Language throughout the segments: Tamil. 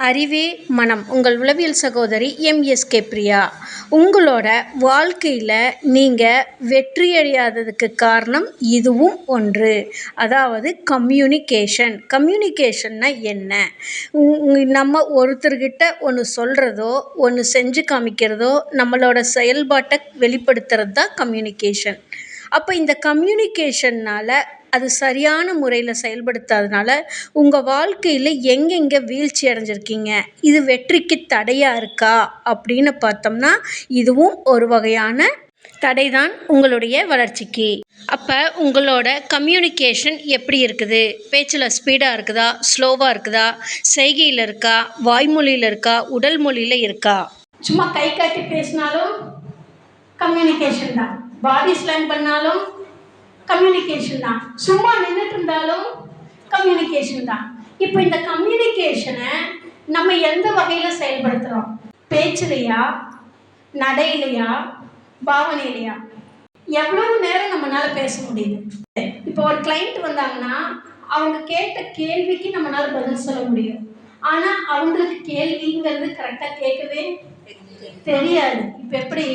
அறிவே மனம். உங்கள் உளவியல் சகோதரி எம்எஸ்கே பிரியா. உங்களோட வாழ்க்கையில் நீங்கள் வெற்றியடையாததுக்கு காரணம் இதுவும் ஒன்று. அதாவது கம்யூனிகேஷன்னா என்ன? நம்ம ஒருத்தர்கிட்ட ஒன்று சொல்கிறதோ ஒன்று செஞ்சு காமிக்கிறதோ நம்மளோட செயல்பாட்டை வெளிப்படுத்துறது தான் கம்யூனிகேஷன். அப்போ இந்த கம்யூனிகேஷன்னால் அது சரியான முறையில் செயல்படுத்தாதனால உங்கள் வாழ்க்கையில் எங்கெங்கே வீழ்ச்சி அடைஞ்சிருக்கீங்க, இது வெற்றிக்கு தடையாக இருக்கா அப்படின்னு பார்த்தோம்னா இதுவும் ஒரு வகையான தடை தான் உங்களுடைய வளர்ச்சிக்கு. அப்போ உங்களோட கம்யூனிகேஷன் எப்படி இருக்குது? பேச்சில் ஸ்பீடாக இருக்குதா, ஸ்லோவாக இருக்குதா, செய்கையில் இருக்கா, வாய்மொழியில் இருக்கா, உடல் மொழியில் இருக்கா? சும்மா கை காட்டி பேசினாலும் கம்யூனிகேஷன் தான். பாடி ஸ்லாங் பண்ணாலும் கம்யூனிகேஷன் தான். சும்மா நின்றுட்டு இருந்தாலும் கம்யூனிகேஷன் தான். இப்போ இந்த கம்யூனிகேஷனை நம்ம எந்த வகையில் செயல்படுத்துகிறோம்? பேச்சிலையா, நடையிலையா, பாவனையிலையா? எவ்வளவு நேரம் நம்மளால் பேச முடியுது? இப்போ ஒரு கிளைண்ட் வந்தாங்கன்னா அவங்க கேட்ட கேள்விக்கு நம்மளால் பதில் சொல்ல முடியும். ஆனால் அவங்களுக்கு கேள்விங்கிறது கரெக்டாக கேட்கவே தெரியாது. இப்போ எப்படி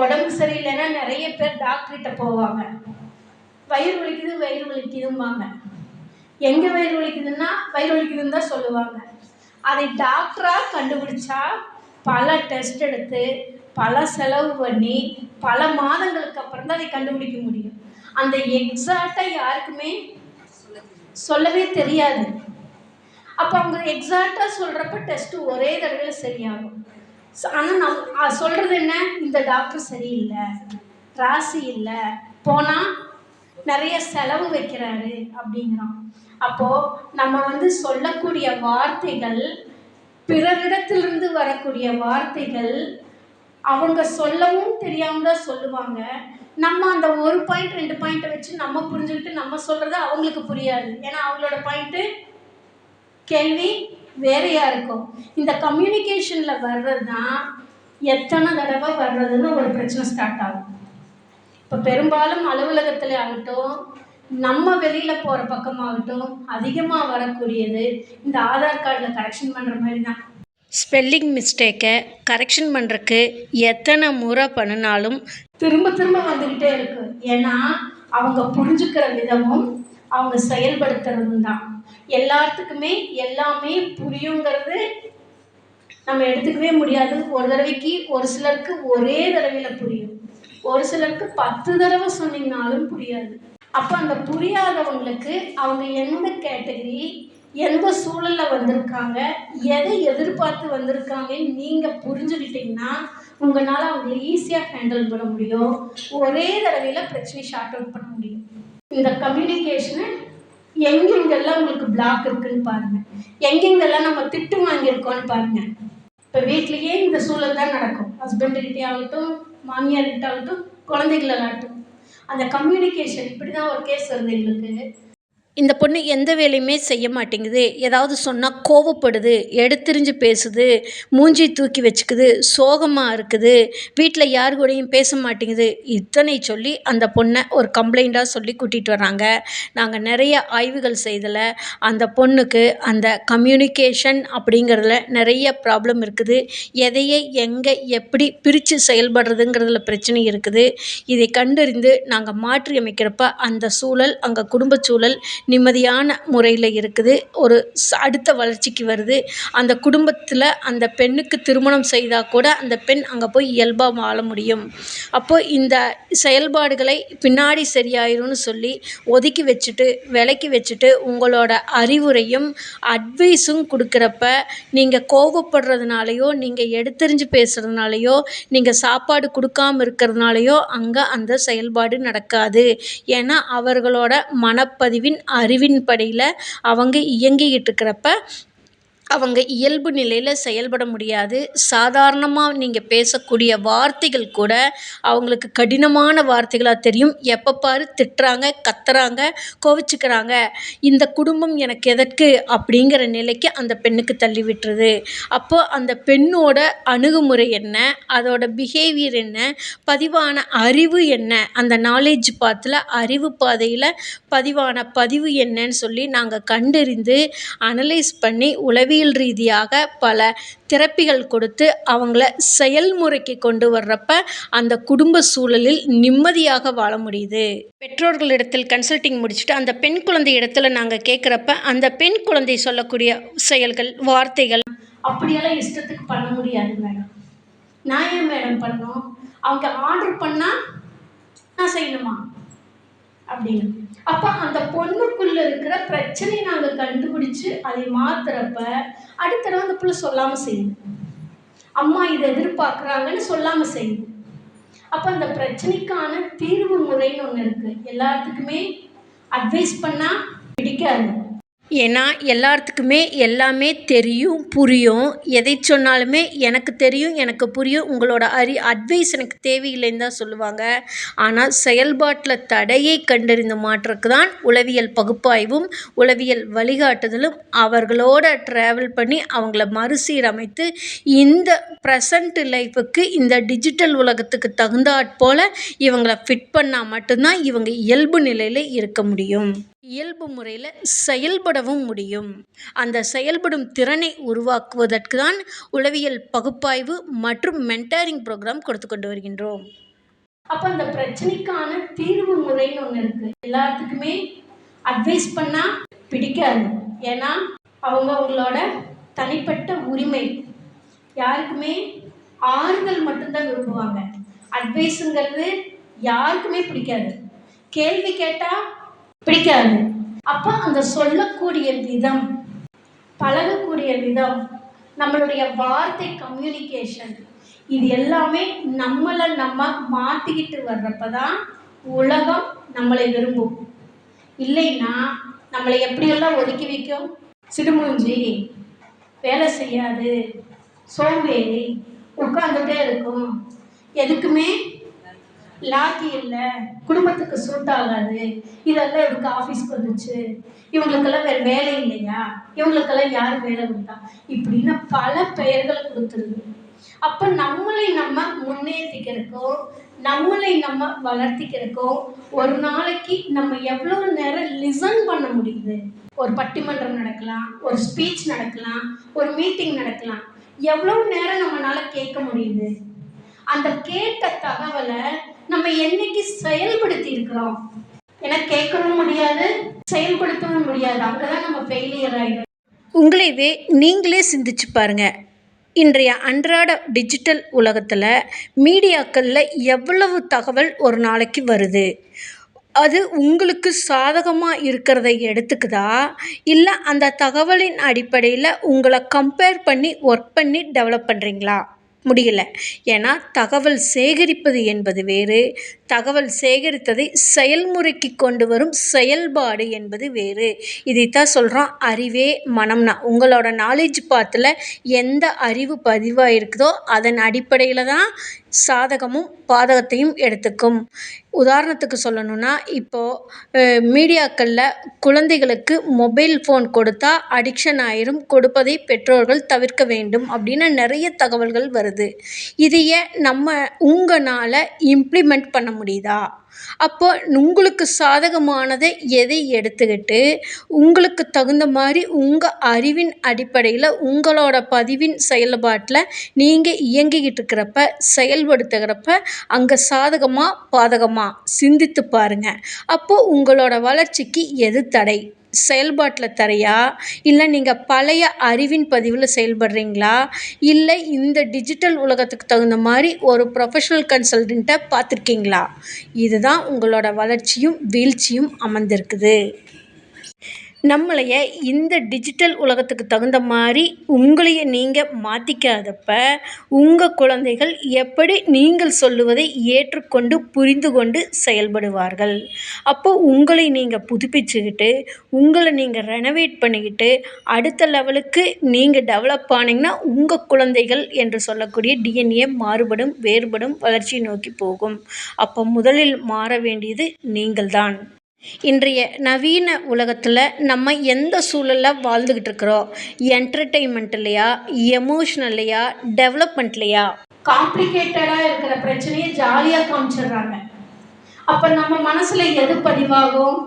உடம்பு சரியில்லைன்னா நிறைய பேர் டாக்டர்கிட்ட போவாங்க. வயிறு வலிக்குதும்பாங்க. எங்கே வயிறு வலிக்குதுன்னா வயிறு வலிக்குதுன்னு தான் சொல்லுவாங்க. அதை டாக்டராக கண்டுபிடிச்சா பல டெஸ்ட் எடுத்து பல செலவு பண்ணி பல மாதங்களுக்கு அப்புறம் தான் அதை கண்டுபிடிக்க முடியும். அந்த எக்ஸாக்டாக யாருக்குமே சொல்லவே தெரியாது. அப்போ அவங்க எக்ஸாக்டாக சொல்கிறப்ப டெஸ்ட்டு ஒரே தடவையில் சரியாகும். ஆனால் நம்ம சொல்கிறது என்ன? இந்த டாக்டர் சரியில்லை, ராசி இல்லை, போனால் நிறைய செலவு வைக்கிறாரு அப்படிங்கிறோம். அப்போது நம்ம சொல்லக்கூடிய வார்த்தைகள், பிறரிடத்திலிருந்து வரக்கூடிய வார்த்தைகள் அவங்க சொல்லவும் தெரியாமல் தான் சொல்லுவாங்க. நம்ம அந்த ஒரு பாயிண்ட் 2 பாயிண்ட்டை வச்சு நம்ம புரிஞ்சுக்கிட்டு நம்ம சொல்கிறது அவங்களுக்கு புரியாது. ஏன்னா அவங்களோட பாயிண்ட்டு கேள்வி வேறையாக இருக்கும். இந்த கம்யூனிகேஷனில் வர்றது தான் எத்தனை தடவை வர்றதுன்னு ஒரு பிரச்சனை ஸ்டார்ட் ஆகும். இப்போ பெரும்பாலும் அலுவலகத்தில் ஆகட்டும், நம்ம வெளியில் போகிற பக்கமாகட்டும் அதிகமாக வரக்கூடியது இந்த ஆதார் கார்டில் கரெக்ஷன் பண்ணுற மாதிரி தான். ஸ்பெல்லிங் மிஸ்டேக்கை கரெக்ஷன் பண்ணுறக்கு எத்தனை முறை பண்ணினாலும் திரும்ப திரும்ப வந்துக்கிட்டே இருக்குது. ஏன்னா அவங்க புரிஞ்சுக்கிற விதமும் அவங்க செயல்படுத்துறதும் தான். எல்லாத்துக்குமே எல்லாமே புரியுங்கிறது நம்ம எடுத்துக்கவே முடியாது. ஒரு தடவைக்கு ஒரு சிலருக்கு ஒரே தடவையில் புரியும், ஒரு சிலருக்கு 10 தடவை சொன்னீங்கனாலும் புரியாது. அப்போ அந்த புரியாதவங்களுக்கு அவங்க எந்த கேட்டகரி, எந்த சூழலில் வந்திருக்காங்க, எதை எதிர்பார்த்து வந்திருக்காங்கன்னு நீங்கள் புரிஞ்சுக்கிட்டிங்கன்னா உங்களால் அவங்களை ஈஸியாக ஹேண்டில் பண்ண முடியும். ஒரே தடவையில் பிரச்சனை ஷார்ட் அவுட் பண்ண முடியும். இந்த கம்யூனிகேஷனை எங்கெங்கெல்லாம் உங்களுக்கு பிளாக் இருக்குன்னு பாருங்கள். எங்கெங்கெல்லாம் நம்ம திட்டு வாங்கியிருக்கோன்னு பாருங்கள். இப்போ வீட்லேயே இந்த சூழல் தான் நடக்கும். ஹஸ்பண்டுக்கிட்டே ஆகட்டும், மாமியார்கிட்ட ஆகட்டும், குழந்தைகளாகட்டும். அந்த கம்யூனிகேஷன் இப்படி தான் ஒரு கேஸ் வருது எங்களுக்கு. இந்த பொண்ணு எந்த வேலையுமே செய்ய மாட்டேங்குது, ஏதாவது சொன்னால் கோவப்படுது, எடுத்தெறிஞ்சு பேசுது, மூஞ்சி தூக்கி வச்சுக்குது, சோகமாக இருக்குது, வீட்டில் யார் கூடயும் பேச மாட்டேங்குது, இத்தனை சொல்லி அந்த பொண்ணை ஒரு கம்ப்ளைண்ட்டாக சொல்லி கூட்டிகிட்டு வர்றாங்க. நாங்கள் நிறைய ஆய்வுகள் செய்தல அந்த பொண்ணுக்கு அந்த கம்யூனிகேஷன் அப்படிங்கிறதுல நிறைய ப்ராப்ளம் இருக்குது. எதையை எங்கே எப்படி பிரித்து செயல்படுறதுங்கிறதுல பிரச்சனை இருக்குது. இதை கண்டறிந்து நாங்கள் மாற்றி அமைக்கிறப்ப அந்த சூழல், அங்கே குடும்ப சூழல் நிம்மதியான முறையில் இருக்குது. ஒரு அடுத்த வளர்ச்சிக்கு வருது. அந்த குடும்பத்தில் அந்த பெண்ணுக்கு திருமணம் செய்தால் கூட அந்த பெண் அங்கே போய் இயல்பாக வாழ முடியும். அப்போது இந்த செயல்பாடுகளை பின்னாடி சரியாயிரும்னு சொல்லி ஒதுக்கி வச்சுட்டு விலக்கி வச்சுட்டு உங்களோட அறிவுரையும் அட்வைஸும் கொடுக்குறப்ப நீங்கள் கோபப்படுறதுனாலையோ, நீங்கள் எடுத்தெறிஞ்சு பேசுகிறதுனாலையோ, நீங்கள் சாப்பாடு கொடுக்காமல் இருக்கிறதுனாலையோ அங்கே அந்த செயல்பாடு நடக்காது. ஏன்னா அவர்களோட மனப்பதிவின் அறிவின் படியில் அவங்க இயங்கிக்கிட்டு இருக்கிறப்ப அவங்க இயல்பு நிலையில் செயல்பட முடியாது. சாதாரணமாக நீங்கள் பேசக்கூடிய வார்த்தைகள் கூட அவங்களுக்கு கடினமான வார்த்தைகளாக தெரியும். எப்போ பாரு திட்டுறாங்க, கத்துறாங்க, கோவிச்சுக்கிறாங்க. இந்த குடும்பம் எனக்கு எதற்கு அப்படிங்கிற நிலைக்கு அந்த பெண்ணுக்கு தள்ளி விட்டுருது. அப்போது அந்த பெண்ணோட அணுகுமுறை என்ன, அதோட பிஹேவியர் என்ன, பதிவான அறிவு என்ன, அந்த நாலேஜ் பாத்தில் அறிவு பாதையில் பதிவான பதிவு என்னன்னு சொல்லி நாங்கள் கண்டறிந்து அனலைஸ் பண்ணி உளவியல் உளவியல் ரீதியாக பல தெரப்பிகள் கொடுத்து அவங்கள செயல்முறைக்கு கொண்டு வர்றப்ப அந்த குடும்ப சூழலில் நிம்மதியாக வாழ முடியுது. பெற்றோர்களிடத்தில் கன்சல்டிங் முடிச்சுட்டு அந்த பெண் குழந்தை இடத்துல நாங்கள் கேட்குறப்ப அந்த பெண் குழந்தை சொல்லக்கூடிய செயல்கள், வார்த்தைகள் அப்படியெல்லாம் இஷ்டத்துக்கு பண்ண முடியாது மேடம். நான் ஏன் மேடம் பண்ணோம்? அவங்க ஆர்டர் பண்ணால் நான் செய்யணுமா அப்படின்னு. அப்போ அந்த பொண்ணுக்குள்ளே இருக்கிற பிரச்சனையை நாங்கள் கண்டுபிடிச்சு அதை மாற்றுறப்ப அடுத்த தடவை அந்த பிள்ளை சொல்லாமல் செய்யுது. அம்மா இதை எதிர்பார்க்குறாங்கன்னு சொல்லாமல் செய்யுது. அப்போ அந்த பிரச்சனைக்கான தீர்வு முறைன்னு ஒன்று இருக்குது. எல்லாத்துக்குமே அட்வைஸ் பண்ணால் பிடிக்காது. ஏன்னா எல்லாத்துக்குமே எல்லாமே தெரியும், புரியும். எதை சொன்னாலுமே எனக்கு தெரியும், எனக்கு புரியும், உங்களோட அட்வைஸ் எனக்கு தேவையில்லைன்னு தான் சொல்லுவாங்க. ஆனால் செயல்பாட்டில் தடையை கண்டறிந்து மாற்றக்கு தான் உளவியல் பகுப்பாய்வும் உளவியல் வழிகாட்டுதலும் அவர்களோட ட்ராவல் பண்ணி அவங்கள மறுசீரமைத்து இந்த ப்ரெசண்ட் லைஃபுக்கு இந்த டிஜிட்டல் உலகத்துக்கு தகுந்தாற்போல் இவங்களை ஃபிட் பண்ணால் மட்டும்தான் இவங்க இயல்பு நிலையில் இருக்க முடியும். இயல்பு முறையில் செயல்படவும் முடியும். அந்த செயல்படும் திறனை உருவாக்குவதற்கு தான் உளவியல் பகுப்பாய்வு மற்றும் மென்டாரிங் ப்ரோக்ராம் கொடுத்து கொண்டு வருகின்றோம். அப்போ அந்த பிரச்சனைக்கான தீர்வு முறைன்னு ஒன்று இருக்குது. எல்லாத்துக்குமே அட்வைஸ் பண்ணால் பிடிக்காது. ஏன்னா அவங்களோட தனிப்பட்ட உரிமை. யாருக்குமே ஆறுதல் மட்டும்தான் விரும்புவாங்க. அட்வைஸுங்கிறது யாருக்குமே பிடிக்காது. கேள்வி கேட்டால் பிடிக்காது. அப்போ அந்த சொல்லக்கூடிய விதம், பழகக்கூடிய விதம், நம்மளுடைய வார்த்தை கம்யூனிகேஷன், இது எல்லாமே நம்மளை நம்ம மாற்றிக்கிட்டு வர்றப்ப தான் உலகம் நம்மளை விரும்பும். இல்லைன்னா நம்மளை எப்படியெல்லாம் ஒதுக்கி வைக்கும்? சிடுமூஞ்சி, வேலை செய்யாது, சோம்பேறி, உட்காந்துட்டே இருக்கும், எதுக்குமே லாக்கி இல்லை, குடும்பத்துக்கு சூட் ஆகாது, இதெல்லாம் இவருக்கு ஆஃபீஸ்க்கு வந்துச்சு, இவங்களுக்கெல்லாம் வேறு வேலை இல்லையா, இவங்களுக்கெல்லாம் யார் வேலை கொடுத்தா, இப்படின்னு பல பெயர்களை கொடுத்துருது. அப்போ நம்மளை நம்ம முன்னேற்றிக்கிறக்கோ, நம்மளை நம்ம வளர்த்திக்கிறக்கோ ஒரு நாளைக்கு நம்ம எவ்வளோ நேரம் லிசன் பண்ண முடியுது? ஒரு பட்டிமன்றம் நடக்கலாம், ஒரு ஸ்பீச் நடக்கலாம், ஒரு மீட்டிங் நடக்கலாம், எவ்வளோ நேரம் நம்மளால் கேட்க முடியுது? அந்த கேட்ட தகவலை நம்ம என்னைக்கு செயல்படுத்தி இருக்கிறோம்? ஏன்னா கேட்கவும் முடியாது, செயல்படுத்தவும் முடியாது. அங்கதான் நம்ம ஃபெயிலியர் ஆகிடும். உங்களைவே நீங்களே சிந்திச்சு பாருங்க. இன்றைய அன்றாட டிஜிட்டல் உலகத்தில் மீடியாக்களில் எவ்வளவு தகவல் ஒரு நாளைக்கு வருது? அது உங்களுக்கு சாதகமாக இருக்கிறத எடுத்துக்குதா, இல்லை அந்த தகவலின் அடிப்படையில் உங்களை கம்பேர் பண்ணி ஒர்க் பண்ணி டெவலப் பண்ணுறீங்களா? முடியல. ஏன்னா தகவல் சேகரிப்பது என்பது வேறு, தகவல் சேகரித்ததை செயல்முறைக்கு கொண்டு வரும் செயல்பாடு என்பது வேறு. இதைத்தான் சொல்கிறோம் அறிவே மனம்னா. உங்களோட நாலேஜ் பாத்தில் எந்த அறிவு பதிவாக இருக்குதோ அதன் அடிப்படையில் தான் சாதகமும் பாதகத்தையும் எடுத்துக்கும். உதாரணத்துக்கு சொல்லணும்னா, இப்போது மீடியாக்களில் குழந்தைகளுக்கு மொபைல் ஃபோன் கொடுத்தா அடிக்ஷன் ஆயிரும், கொடுப்பதை பெற்றோர்கள் தவிர்க்க வேண்டும் அப்படின்னு நிறைய தகவல்கள் வருது. இதையே உங்களால் இம்ப்ளிமெண்ட் பண்ண முடியுதா? அப்போ உங்களுக்கு சாதகமானதை எதை எடுத்துக்கிட்டு உங்களுக்கு தகுந்த மாதிரி உங்கள் அறிவின் அடிப்படையில் உங்களோட பதிவின் செயல்பாட்டில் நீங்கள் இயங்கிக்கிட்டு இருக்கிறப்ப, செயல்படுத்துகிறப்ப அங்கே சாதகமாக பாதகமாக சிந்தித்து பாருங்கள். அப்போது உங்களோட வளர்ச்சிக்கு எது தடை? செயல்பாட்டில் தரையா, இல்லை நீங்கள் பழைய அறிவின் பதிவில் செயல்படுறீங்களா, இல்லை இந்த டிஜிட்டல் உலகத்துக்கு தகுந்த மாதிரி ஒரு ப்ரொஃபஷனல் கன்சல்டண்ட்டை பார்த்துருக்கீங்களா? இதுதான் உங்களோட வளர்ச்சியும் வீழ்ச்சியும் அமர்ந்திருக்குது. நம்மளைய இந்த டிஜிட்டல் உலகத்துக்கு தகுந்த மாதிரி உங்களையே நீங்கள் மாற்றிக்காதப்ப உங்கள் குழந்தைகள் எப்படி நீங்கள் சொல்லுவதை ஏற்றுக்கொண்டு புரிந்து கொண்டு செயல்படுவார்கள்? அப்போது உங்களை நீங்கள் புதுப்பிச்சுக்கிட்டு உங்களை நீங்கள் ரெனவேட் பண்ணிக்கிட்டு அடுத்த லெவலுக்கு நீங்கள் டெவலப் ஆனீங்கன்னா உங்கள் குழந்தைகள் என்று சொல்லக்கூடிய டிஎன்ஏ மாறுபடும், வேறுபடும், வளர்ச்சியை நோக்கி போகும். அப்போ முதலில் மாற வேண்டியது நீங்கள்தான். இன்றைய நவீன உலகத்தில் நம்ம எந்த சூழலில் வாழ்ந்துக்கிட்டு இருக்கிறோம்? என்டர்டெயின்மெண்ட்லையா, எமோஷ்னல்லையா, டெவலப்மெண்ட்லையா? காம்ப்ளிகேட்டடாக இருக்கிற பிரச்சனையை ஜாலியாக காமிச்சிடுறாங்க. அப்போ நம்ம மனசில் எது பதிவாகும்?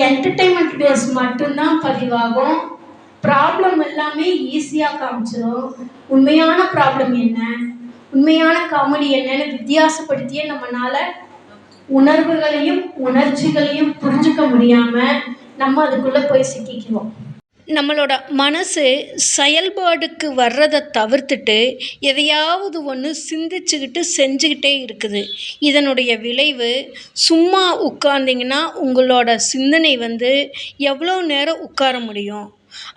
என்டர்டெயின்மெண்ட் பேஸ் மட்டும்தான் பதிவாகும். ப்ராப்ளம் எல்லாமே ஈஸியாக காமிச்சிடும். உண்மையான ப்ராப்ளம் என்ன, உண்மையான காமெடி என்னன்னு வித்தியாசப்படுத்தியே நம்மளால உணர்வுகளையும் உணர்ச்சிகளையும் புரிஞ்சுக்க முடியாம நம்ம அதுக்குள்ள போய் சிக்கிக்குவோம். நம்மளோட மனசு செயல்பாடுக்கு வர்றதை தவிர்த்துட்டு எதையாவது ஒன்று சிந்திச்சுக்கிட்டு செஞ்சுக்கிட்டே இருக்குது. இதனுடைய விளைவு, சும்மா உட்கார்ந்தீங்கன்னா உங்களோட சிந்தனை எவ்வளோ நேரம் உட்கார முடியும்?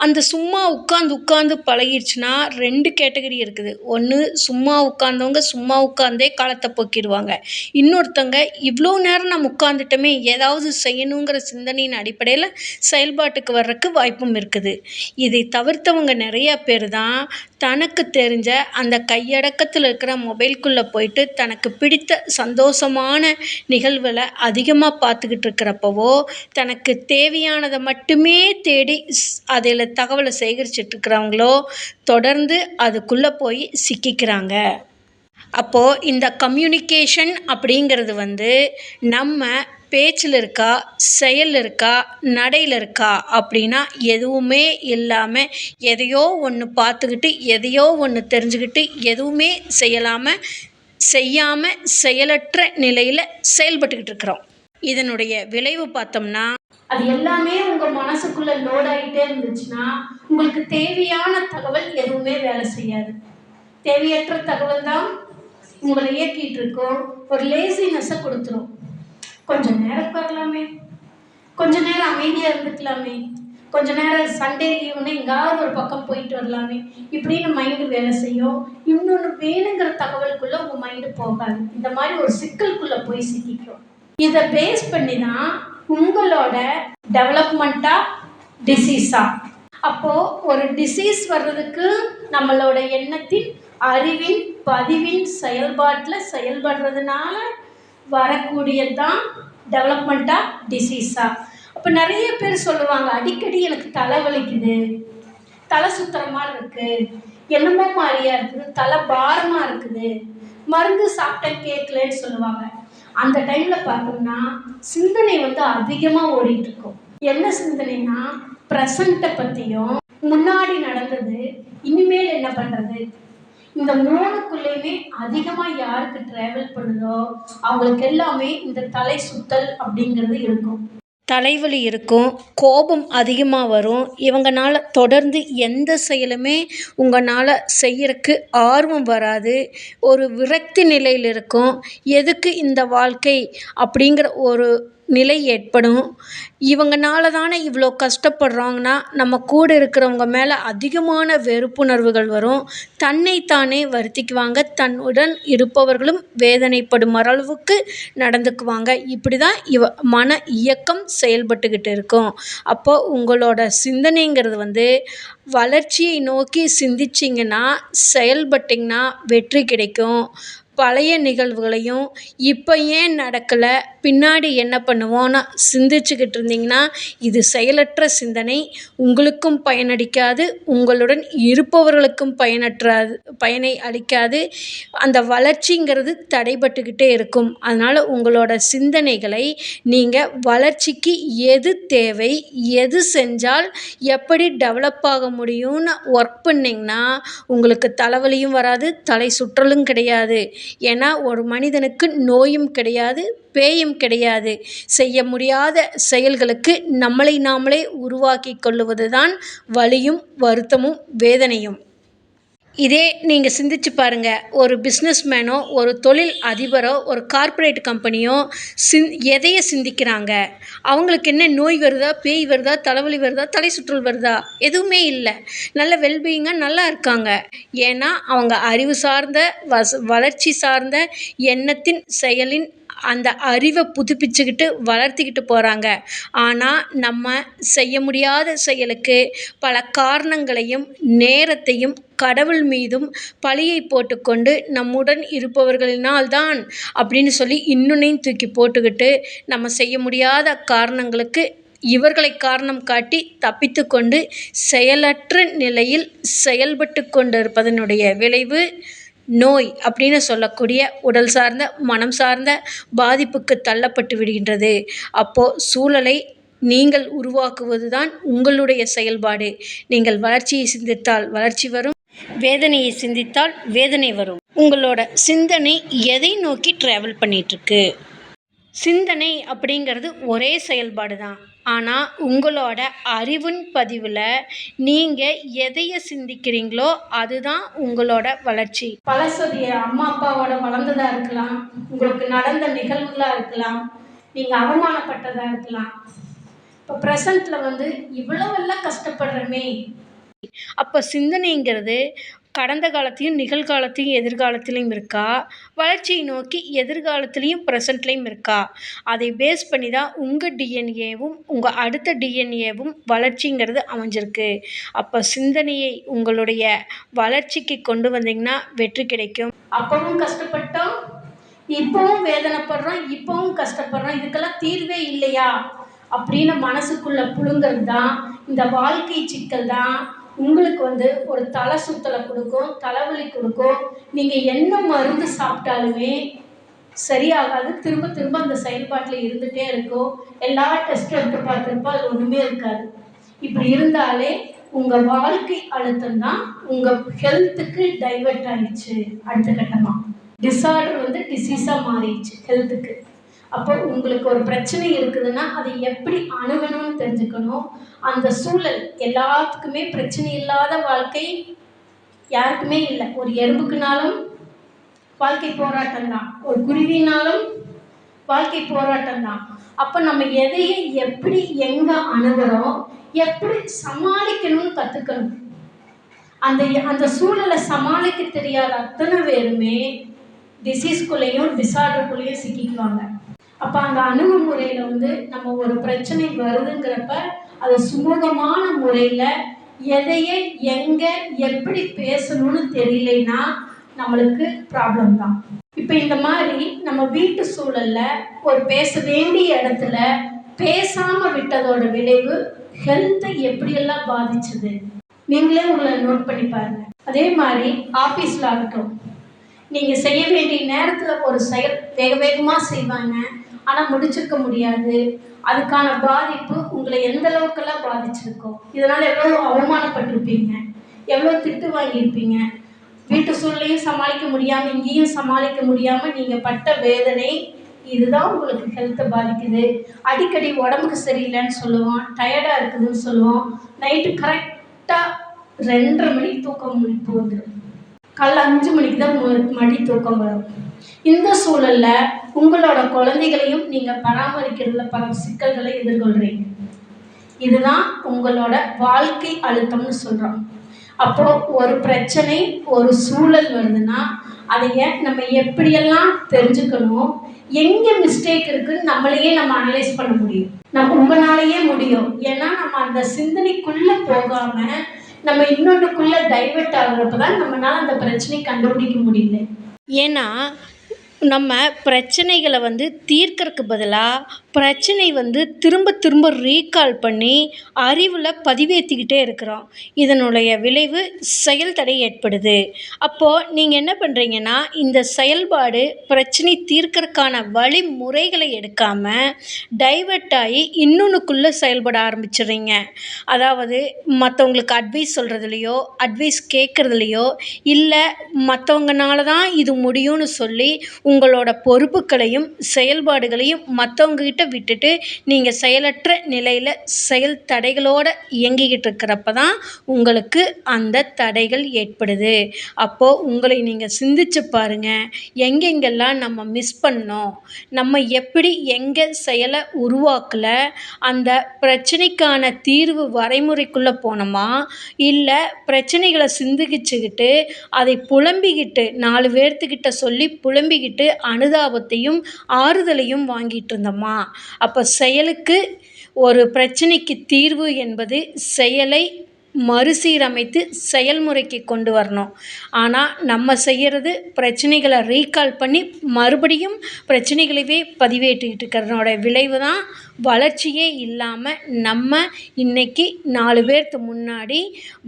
அந்த சும்மா உட்காந்து பழகிடுச்சுன்னா 2 கேட்டகரி இருக்குது. ஒன்று, சும்மா உட்கார்ந்தவங்க சும்மா உட்கார்ந்தே காலத்தை போக்கிடுவாங்க. இன்னொருத்தங்க, இவ்வளோ நேரம் நம்ம உட்காந்துட்டோமே, ஏதாவது செய்யணுங்கிற சிந்தனையின் அடிப்படையில் செயல்பாட்டுக்கு வர்றதுக்கு வாய்ப்பும் இருக்குது. இதை தவிர்த்தவங்க நிறைய பேர் தான் தனக்கு தெரிஞ்ச அந்த கையடக்கத்தில் இருக்கிற மொபைல்குள்ளே போயிட்டு தனக்கு பிடித்த சந்தோஷமான நிகழ்வுகளை அதிகமாக பார்த்துக்கிட்டு இருக்கிறப்பவோ, தனக்கு தேவையானதை மட்டுமே தேடி அதில் தகவலை சேகரிச்சுட்டு இருக்கிறவங்களோ தொடர்ந்து அதுக்குள்ளே போய் சிக்கிக்கிறாங்க. அப்போது இந்த கம்யூனிகேஷன் அப்படிங்கிறது நம்ம பேச்சில் இருக்கா, செயல் இருக்கா, நடையில் இருக்கா அப்படின்னா எதுவுமே இல்லாமல் எதையோ ஒன்று பார்த்துக்கிட்டு எதையோ ஒன்று தெரிஞ்சுக்கிட்டு எதுவுமே செய்யாமல் செயலற்ற நிலையில் செயல்பட்டுக்கிட்டு இருக்கிறோம். இதனுடைய விளைவு பார்த்தோம்னா, அது எல்லாமே உங்க மனசுக்குள்ள லோட் ஆகிட்டே இருந்துச்சுன்னா உங்களுக்கு தேவையான தகவல் எதுவுமே வேலை செய்யாது. தேவையற்ற தகவல் தான் உங்களை இயக்கிட்டு இருக்கும். ஒரு லேசினஸை கொடுத்துரும். கொஞ்சம் நேரம் வரலாமே, கொஞ்ச நேரம் அமைதியாக இருந்துக்கலாமே, கொஞ்ச நேரம் சண்டே லீவுன்னு எங்காவது ஒரு பக்கம் போயிட்டு வரலாமே, இப்படின்னு மைண்டு வேலை செய்யும். இன்னொன்று வேணுங்கிற தகவலுக்குள்ள உங்கள் மைண்டு போகாது. இந்த மாதிரி ஒரு சிக்கலுக்குள்ளே போய் சிக்கிக்கும். இதை பேஸ் பண்ணி தான் உங்களோட டெவலப்மெண்ட்டா டிசீஸா. அப்போது ஒரு டிசீஸ் வர்றதுக்கு நம்மளோட எண்ணத்தின் அறிவின் பதிவின் செயல்பாட்டில் செயல்படுறதுனால வரக்கூடியது தான் டெவலப்மெண்ட்டா டிசீஸா. அப்போ நிறைய பேர் சொல்லுவாங்க, அடிக்கடி எனக்கு தலை வலிக்குது, தலை சுத்துற மாதிரி இருக்குது, என்னமோ மாதிரியா இருக்குது, தலை பாரமாக இருக்குது, மருந்து சாப்பிட்ட கேட்கலன்னு சொல்லுவாங்க. அந்த டைமில் பார்த்தோம்னா சிந்தனை அதிகமாக ஓடிட்டு இருக்கும். என்ன சிந்தனைனா, ப்ரெசண்ட்டை பற்றியும், முன்னாடி நடந்தது, இனிமேல் என்ன பண்ணுறது, இந்த 3க்குள்ளேயுமே அதிகமாக யாருக்கு ட்ராவல் பண்ணுதோ அவங்களுக்கு எல்லாமே இந்த தலை சுத்தல் அப்படிங்கிறது இருக்கும். தலைவலி இருக்கும், கோபம் அதிகமாக வரும். இவங்கனால தொடர்ந்து எந்த செயலுமே உங்களால் செய்யறதுக்கு ஆர்வம் வராது. ஒரு விரக்தி நிலையில் இருக்கும். எதுக்கு இந்த வாழ்க்கை அப்படிங்கிற ஒரு நிலை ஏற்படும். இவங்கனால தானே இவ்வளோ கஷ்டப்படுறாங்கன்னா நம்ம கூட இருக்கிறவங்க மேலே அதிகமான வெறுப்புணர்வுகள் வரும். தன்னைத்தானே வருத்திக்குவாங்க. தன்னுடன் இருப்பவர்களும் வேதனைப்படும் அளவுக்கு நடந்துக்குவாங்க. இப்படி தான் மன இயக்கம் செயல்பட்டுக்கிட்டு இருக்கும். அப்போது உங்களோட சிந்தனைங்கிறது வளர்ச்சியை நோக்கி சிந்திச்சிங்கன்னா, செயல்பட்டிங்கன்னா வெற்றி கிடைக்கும். பழைய நிகழ்வுகளையும் இப்போ ஏன் நடக்கலை, பின்னாடி என்ன பண்ணுவோன்னு சிந்திச்சுக்கிட்டு இருந்தீங்கன்னா இது செயலற்ற சிந்தனை. உங்களுக்கும் பயனளிக்காது, உங்களுடன் இருப்பவர்களுக்கும் பயனை அளிக்காது. அந்த வளர்ச்சிங்கிறது தடைபட்டுக்கிட்டே இருக்கும். அதனால் உங்களோட சிந்தனைகளை நீங்கள் வளர்ச்சிக்கு எது தேவை, எது செஞ்சால் எப்படி டெவலப் ஆக முடியும்னு ஒர்க் பண்ணிங்கன்னா உங்களுக்கு தலைவலியும் வராது, தலை சுற்றலும் கிடையாது. ஏன்னா ஒரு மனிதனுக்கு நோயும் கிடையாது, பேயும் கிடையாது. செய்ய முடியாத செயல்களுக்கு நம்மளை நாமளே உருவாக்கி கொள்ளுவது தான் வலியும் வருத்தமும் வேதனையும். இதே நீங்கள் சிந்திச்சு பாருங்கள். ஒரு பிஸ்னஸ்மேனோ, ஒரு தொழில் அதிபரோ, ஒரு கார்ப்பரேட் கம்பெனியோ எதையை சிந்திக்கிறாங்க? அவங்களுக்கு என்ன நோய் வருதா, பேய் வருதா, தலைவலி வருதா, தலை சுற்றல் வருதா? எதுவுமே இல்லை. நல்ல வெல்பீயிங்காக நல்லா இருக்காங்க. ஏன்னா அவங்க அறிவு சார்ந்த வளர்ச்சி சார்ந்த எண்ணத்தின் செயலின் அந்த அறிவை புதுப்பிச்சுக்கிட்டு வளர்த்திக்கிட்டு போகிறாங்க. ஆனால் நம்ம செய்ய முடியாத செயலுக்கு பல காரணங்களையும் நேரத்தையும் கடவுள் மீதும் பழியை போட்டுக்கொண்டு நம்முடன் இருப்பவர்களினால்தான் அப்படின்னு சொல்லி இன்னொன்னையும் தூக்கி போட்டுக்கிட்டு நம்ம செய்ய முடியாத காரணங்களுக்கு இவர்களை காரணம் காட்டி தப்பித்து கொண்டு செயலற்ற நிலையில் செயல்பட்டு கொண்டிருப்பதனுடைய விளைவு நோய் அப்படின்னு சொல்லக்கூடிய உடல் சார்ந்த மனம் சார்ந்த பாதிப்புக்கு தள்ளப்பட்டு விடுகின்றது. அப்போது சூழலை நீங்கள் உருவாக்குவது தான் உங்களுடைய செயல்பாடு. நீங்கள் வளர்ச்சியை சிந்தித்தால் வளர்ச்சி வரும், வேதனையை சிந்தித்தால் வேதனை வரும். உங்களோட சிந்தனை எதை நோக்கி ட்ராவல் பண்ணிகிட்ருக்கு? சிந்தனை அப்படிங்கிறது ஒரே செயல்பாடு தான். ஆனால் உங்களோட அறிவின் பதிவில் நீங்கள் எதைய சிந்திக்கிறீங்களோ அதுதான் உங்களோட வளர்ச்சி. பழசதிய அம்மா அப்பாவோட வளர்ந்ததாக இருக்கலாம், உங்களுக்கு நடந்த நிகழ்வுகளாக இருக்கலாம், நீங்கள் அவமானப்பட்டதாக இருக்கலாம். இப்போ ப்ரெசண்ட்டில் இவ்வளவெல்லாம் கஷ்டப்படுறமே. அப்போ சிந்தனைங்கிறது கடந்த காலத்தையும் நிகழ்காலத்தையும் எதிர்காலத்திலையும் இருக்கா, வளர்ச்சியை நோக்கி எதிர்காலத்துலேயும் ப்ரெசண்ட்லேயும் இருக்கா? அதை பேஸ் பண்ணி தான் உங்கள் டிஎன்ஏவும் உங்கள் அடுத்த டிஎன்ஏவும் வளர்ச்சிங்கிறது அமைஞ்சிருக்கு. அப்போ சிந்தனையை உங்களுடைய வளர்ச்சிக்கு கொண்டு வந்தீங்கன்னா வெற்றி கிடைக்கும். அப்பவும் கஷ்டப்பட்டோம், இப்பவும் வேதனைப்படுறோம், இப்பவும் கஷ்டப்படுறோம், இதுக்கெல்லாம் தீர்வே இல்லையா அப்படின்னு மனசுக்குள்ளே புழுங்கிறது தான் இந்த வாழ்க்கை சிக்கல் தான் உங்களுக்கு ஒரு தலை சுத்தலை கொடுக்கும், தலைவலி கொடுக்கும். நீங்கள் என்ன மருந்து சாப்பிட்டாலுமே சரியாகாது, திரும்ப திரும்ப அந்த செயல்பாட்டில் இருந்துகிட்டே இருக்கும். எல்லா டெஸ்ட்டும் எடுத்து பார்த்துருப்போம், அது ஒன்றுமே இருக்காது. இப்படி இருந்தாலே உங்கள் வாழ்க்கை அழுத்தம் தான் உங்கள் ஹெல்த்துக்கு டைவெர்ட் ஆகிடுச்சு. அடுத்த கட்டமாக டிஸார்டர் டிசீஸாக மாறிடுச்சு ஹெல்த்துக்கு. அப்போ உங்களுக்கு ஒரு பிரச்சனை இருக்குதுன்னா அதை எப்படி அணுகணும்னு தெரிஞ்சுக்கணும். அந்த சூழல் எல்லாத்துக்குமே பிரச்சனை இல்லாத வாழ்க்கை யாருக்குமே இல்லை. ஒரு எறும்புக்குனாலும் வாழ்க்கை போராட்டம் தான், ஒரு குருவினாலும் வாழ்க்கை போராட்டம் தான். அப்போ நம்ம எதையை எப்படி எங்கே அணுகிறோம், எப்படி சமாளிக்கணும்னு கற்றுக்கணும். அந்த சூழலை சமாளிக்க தெரியாத அத்தனை பேருமே டிசீஸ்குள்ளேயும் டிஸார்டருக்குள்ளேயும் சிக்கிக்குவாங்க. அப்போ அந்த அணுகுமுறையில் நம்ம ஒரு பிரச்சனை வருதுங்கிறப்ப அதை சுமூகமான முறையில் எதையை எங்கே எப்படி பேசணும்னு தெரியலைன்னா நம்மளுக்கு ப்ராப்ளம் தான். இப்போ இந்த மாதிரி நம்ம வீட்டு சூழலில் ஒரு பேச வேண்டிய இடத்துல பேசாமல் விட்டதோட விளைவு ஹெல்த்தை எப்படியெல்லாம் பாதிச்சது நீங்களே உங்களை நோட் பண்ணி பாருங்க. அதே மாதிரி ஆஃபீஸில் ஆகட்டும், நீங்கள் செய்ய வேண்டிய நேரத்தில் ஒரு செயல் வேக வேகமாக செய்வாங்க, ஆனால் முடிச்சிருக்க முடியாது. அதுக்கான பாதிப்பு உங்களை எந்த அளவுக்கெல்லாம் பாதிச்சிருக்கோம், இதனால் எவ்வளோ அவமானப்பட்டிருப்பீங்க, எவ்வளோ திட்டு வாங்கியிருப்பீங்க. வீட்டு சூழ்நிலையும் சமாளிக்க முடியாமல் இங்கேயும் சமாளிக்க முடியாமல் நீங்கள் பட்ட வேதனை இதுதான் உங்களுக்கு ஹெல்த்தை பாதிக்குது. அடிக்கடி உடம்புக்கு சரியில்லைன்னு சொல்லுவோம், டயர்டாக இருக்குதுன்னு சொல்லுவோம். நைட்டு கரெக்டாக 2:30 மணிக்கு தூக்கம் முடிப்பு வந்துடும், காலைல 5 மணிக்கு தான் மடி தூக்கம் வரும். இந்த சூழலில் உங்களோட குழந்தைகளையும் நீங்கள் பராமரிக்கிறதுல பல சிக்கல்களை எதிர்கொள்கிறீங்க. இதுதான் உங்களோட வாழ்க்கை அழுத்தம்னு சொல்கிறோம். அப்போது ஒரு பிரச்சனை ஒரு சூழல் வருதுன்னா அதைய நம்ம எப்படியெல்லாம் தெரிஞ்சுக்கணும், எங்கே மிஸ்டேக் இருக்குதுன்னு நம்மளையே நம்ம அனலைஸ் பண்ண முடியும். உங்களாலேயே முடியும். ஏன்னா நம்ம அந்த சிந்தனைக்குள்ளே போகாமல் நம்ம இன்னொன்றுக்குள்ளே டைவெர்ட் ஆகுறப்ப தான் நம்மளால் அந்த பிரச்சனையை கண்டுபிடிக்க முடியல. ஏன்னா நம்ம பிரச்சனைகளை தீர்க்கறதுக்கு பதிலாக பிரச்சனை திரும்ப திரும்ப ரீகால் பண்ணி அறிவில் பதிவேற்றிக்கிட்டே இருக்கிறோம். இதனுடைய விளைவு செயல் தடை ஏற்படுது. அப்போது நீங்கள் என்ன பண்ணுறீங்கன்னா, இந்த செயல்பாடு பிரச்சனை தீர்க்கறதுக்கான வழிமுறைகளை எடுக்காமல் டைவெர்ட் ஆகி இன்னொன்றுக்குள்ளே செயல்பட ஆரம்பிச்சிடுறீங்க. அதாவது மற்றவங்களுக்கு அட்வைஸ் சொல்கிறதுலையோ அட்வைஸ் கேட்குறதுலையோ இல்லை மற்றவங்கனால தான் இது முடியும்னு சொல்லி உங்களோட பொறுப்புகளையும் செயல்பாடுகளையும் மற்றவங்ககிட்ட விட்டுட்டு நீங்கள் செயலற்ற நிலையில் செயல் தடைகளோடு இயங்கிக்கிட்டு இருக்கிறப்ப தான் உங்களுக்கு அந்த தடைகள் ஏற்படுது. அப்போது உங்களை நீங்கள் சிந்திச்சு பாருங்கள், எங்கெங்கெல்லாம் நம்ம மிஸ் பண்ணோம், நம்ம எப்படி எங்கே செயலை உருவாக்கலை, அந்த பிரச்சனைக்கான தீர்வு வரைமுறைக்குள்ளே போனோமா, இல்லை பிரச்சனைகளை சிந்திச்சுக்கிட்டு அதை புலம்பிக்கிட்டு 4 பேர்த்துக்கிட்ட சொல்லி புலம்பிக்கிட்டு அனுதாபத்தையும் ஆறுதலையும் வாங்கிட்டு இருந்தோமா. அப்போ செயலுக்கு ஒரு பிரச்சனைக்கு தீர்வு என்பது செயலை மறுசீரமைத்து செயல்முறைக்கு கொண்டு வரணும். ஆனால் நம்ம செய்கிறது பிரச்சனைகளை ரீகால் பண்ணி மறுபடியும் பிரச்சனைகளவே பதிவேற்றிக்கிட்டு இருக்கிறதோட விளைவு தான் வளர்ச்சியே இல்லாமல் நம்ம இன்னைக்கு 4 பேர்த்து முன்னாடி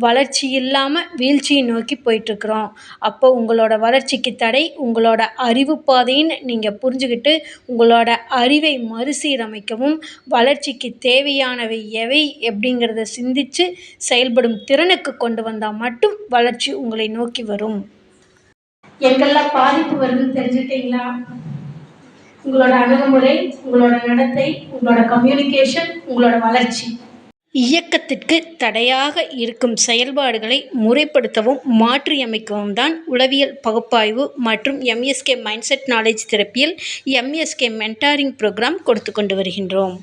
வளர்ச்சி இல்லாமல் வீழ்ச்சியை நோக்கி போயிட்டுருக்குறோம். அப்போ உங்களோட வளர்ச்சிக்கு தடை உங்களோட அறிவு பாதைன்னு நீங்கள் புரிஞ்சுக்கிட்டு உங்களோட அறிவை மறுசீரமைக்கவும், வளர்ச்சிக்கு தேவையானவை எவை எப்படிங்கிறத சிந்திச்சு செயல்படும் திறனுக்கு கொண்டு வந்தால் மட்டும் வளர்ச்சி உங்களை நோக்கி வரும். எங்கெல்லாம் பாதிப்பு வருதுன்னு தெரிஞ்சுட்டீங்களா? உங்களோட அணுகுமுறை, உங்களோட நடத்தை, உங்களோட கம்யூனிகேஷன், உங்களோட வளர்ச்சி. இயக்கத்திற்கு தடையாக இருக்கும் செயல்பாடுகளை முறைப்படுத்தவும் மாற்றியமைக்கவும் தான் உளவியல் பகுப்பாய்வு மற்றும் எம்எஸ்கே மைண்ட்செட் நாலேஜ் தெரப்பியில் எம்எஸ்கே மென்டாரிங் புரோகிராம் கொடுத்து கொண்டு வருகின்றோம்.